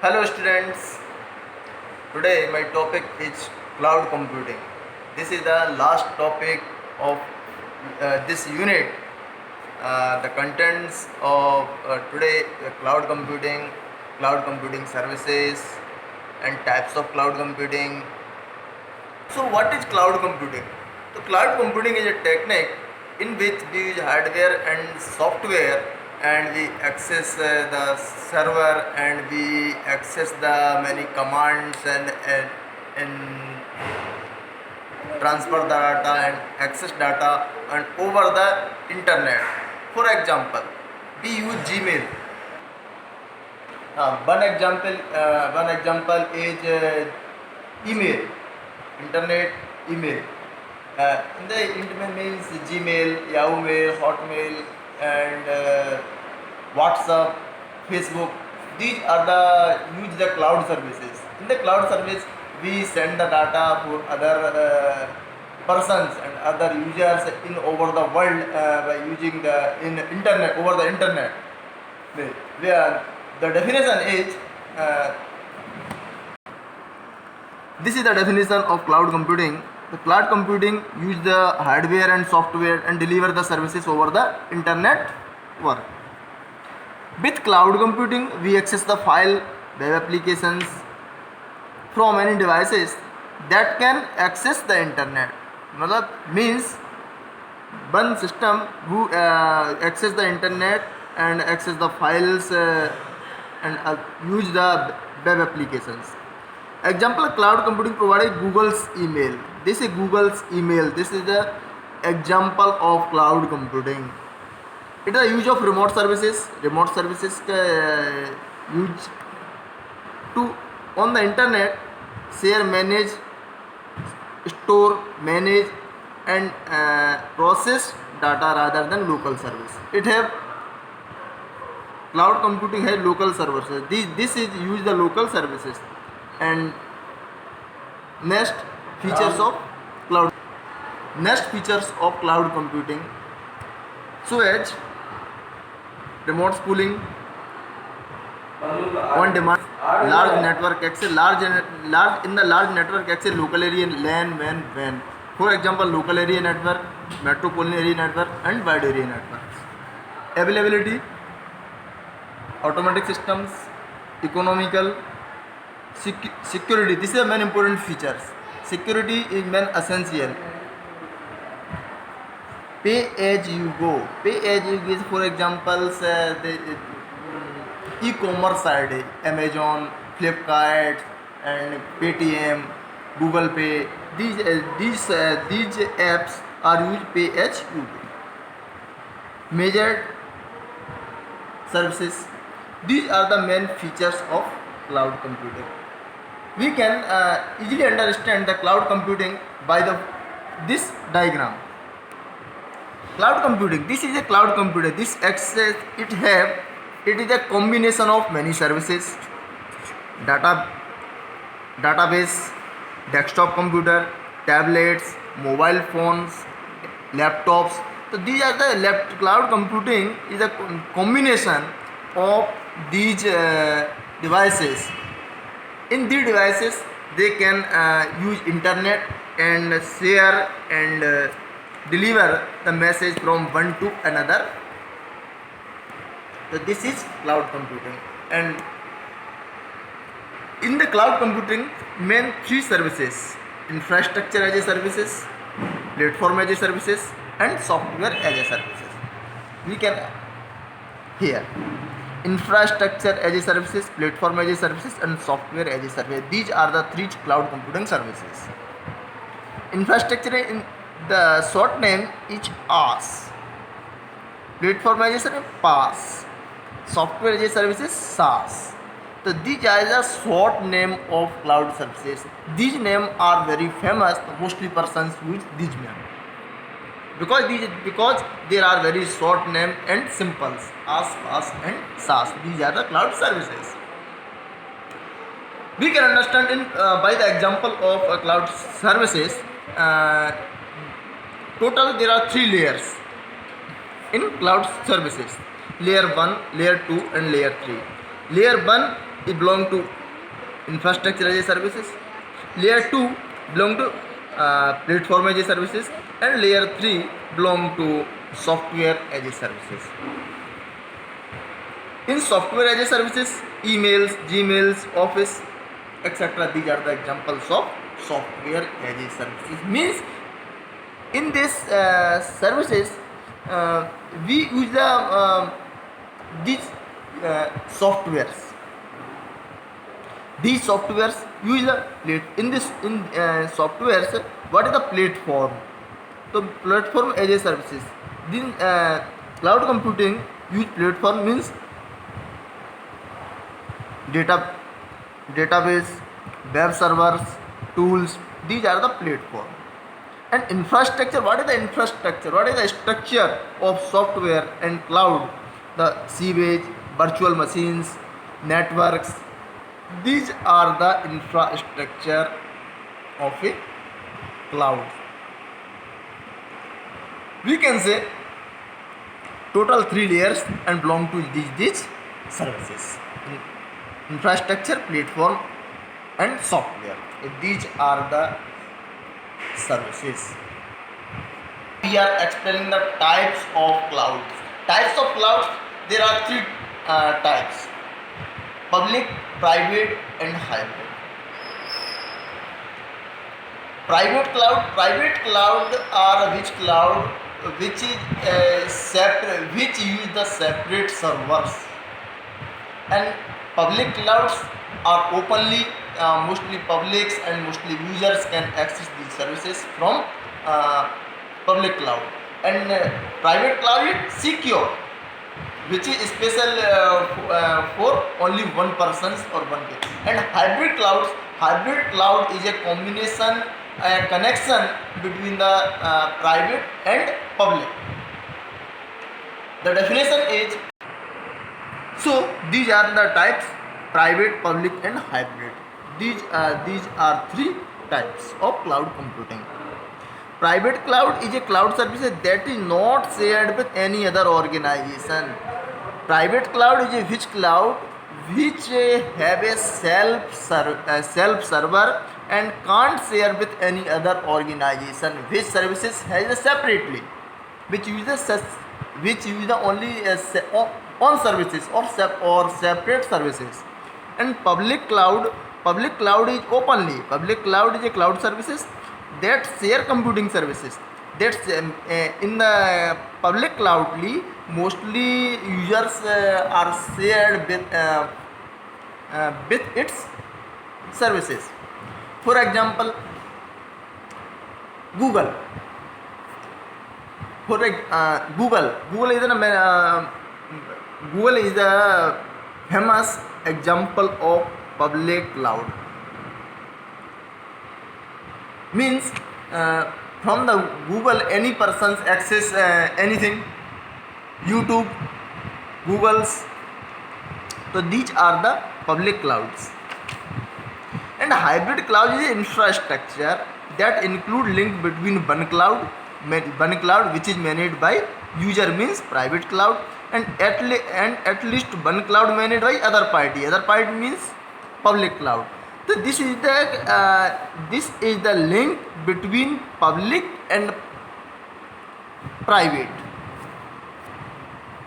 Hello students, today my topic is cloud computing. This is the last topic of this unit. The contents of today cloud computing services and types of cloud computing. So what is cloud computing? So cloud computing is a technique in which we use hardware and software and we access the server and we access the many commands and transfer the data and access data and over the internet. For example, we use Gmail. One example is email, internet email. In the internet means Gmail, Yahoo Mail, Hotmail, and WhatsApp, Facebook. These are the use the cloud services. In the cloud service, we send the data for other persons and other users in over the world by using the internet over the internet. Where the definition is. This is the definition of cloud computing. The cloud computing use the hardware and software and deliver the services over the internet work. With cloud computing, we access the file, web applications from any devices that can access the internet. मतलब means one system who access the internet and access the files and use the web applications. Example, cloud computing provided Google's email. This is Google's email. This is the example of cloud computing. It is the use of remote services. Remote services use to on the internet share, manage, store, manage and process data rather than local service. It have cloud computing has local services. This is use the local services. And next features of cloud computing, so as remote spooling, on demand, large network access, large in the large network access, local area LAN, WAN. For example, local area network, metropolitan area network and wide area networks. Availability, automatic systems, economical, security. This is the main important features. Security is main essential. Pay as you go. Pay as you go is, for example, the e-commerce side, Amazon, Flipkart, and Paytm, Google Pay. These apps are used pay as you go. Measured services. These are the main features of cloud computing. We can easily understand the cloud computing by this diagram. Cloud computing. This is a cloud computer. This access it is a combination of many services, database, desktop computer, tablets, mobile phones, laptops. So these are the cloud computing is a combination of these devices. In these devices, they can use internet and share and deliver the message from one to another. So this is cloud computing. And in the cloud computing, main three services: infrastructure as a services, platform as a services, and software as a services. We can here infrastructure as a services, platform as a services, and software as a service. These are the three cloud computing services. Infrastructure in the short name is IaaS. Platform as a service, PaaS. Software as a services, SaaS. So these are the short name of cloud services. These names are very famous. Mostly persons use these names because there are very short name and simples. IaaS, PaaS, and SaaS. These are the cloud services. We can understand in by the example of cloud services. Total there are three layers in cloud services: layer 1, layer 2, and layer 3. Layer 1 it belong to infrastructure as a services. Layer 2 belong to platform as a services, and layer 3 belong to software as a services. In software as a services, emails, Gmails, Office, etc. These are the examples of software as a services. Means in this services, we use the these softwares. These softwares use the in this in softwares. What is the platform? So platform as a services. Then cloud computing use platform means database, web servers, tools. These are the platform. And infrastructure, what is the infrastructure? What is the structure of software and cloud? The sewage, virtual machines, networks. These are the infrastructure of a cloud. We can say total 3 layers and belong to these services: infrastructure, platform, and software. These are the services. We are explaining the types of clouds. Types of clouds, there are 3 types: public, private, and hybrid. Private cloud are which cloud which is separate, which use the separate servers, and public clouds are openly, mostly publics and mostly users can access these services from public cloud. And private cloud is secure, which is special for only one person or one person. And hybrid cloud is a combination, a connection between the private and public. The definition is, so these are the types: private, public, and hybrid. These are 3 types of cloud computing. Private cloud is a cloud service that is not shared with any other organization. Private cloud is a which cloud which have a self server and can't share with any other organization, which services has separately, which uses the only on services or separate services. And public cloud is openly. Public cloud is a cloud services that share computing services. That's in the public cloudly, mostly users are shared with its services. For example, Google. Google is a famous example of public cloud. Means from the Google any persons access anything, YouTube, Google's. So these are the public clouds. And hybrid cloud is an infrastructure that include link between one cloud which is managed by user, means private cloud, and at least one cloud managed by other party means public cloud. So this is the link between public and private.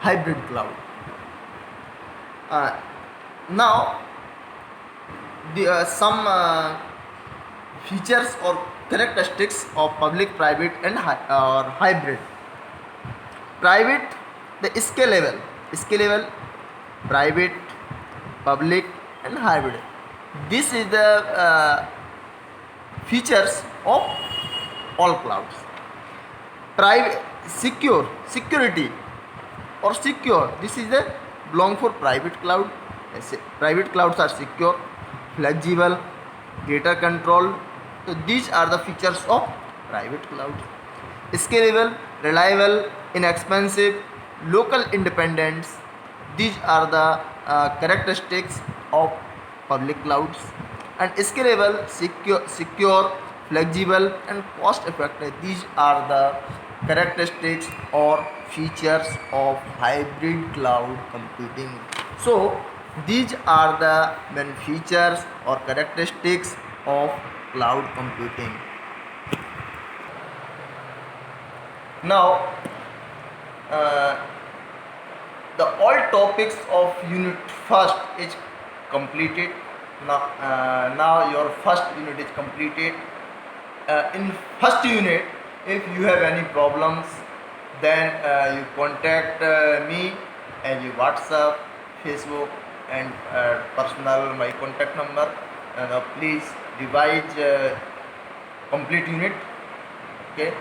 Hybrid cloud. Now the some features or characteristics of public, private, and or hybrid. Private, the scalable, private, public, and hybrid. This is the features of all clouds. Private, security or secure. This is the belong for private cloud. Private clouds are secure, flexible, data control. So these are the features of private cloud. Scalable, reliable, inexpensive, local independence. These are the characteristics of public clouds. And scalable, secure, flexible, and cost effective. These are the characteristics or features of hybrid cloud computing. So These are the main features or characteristics of cloud computing. Now, uh, the all topics of unit first is completed. Now your first unit is completed. In first unit, if you have any problems, then you contact me and you WhatsApp, Facebook, and personal my contact number. And please revise complete unit. Okay.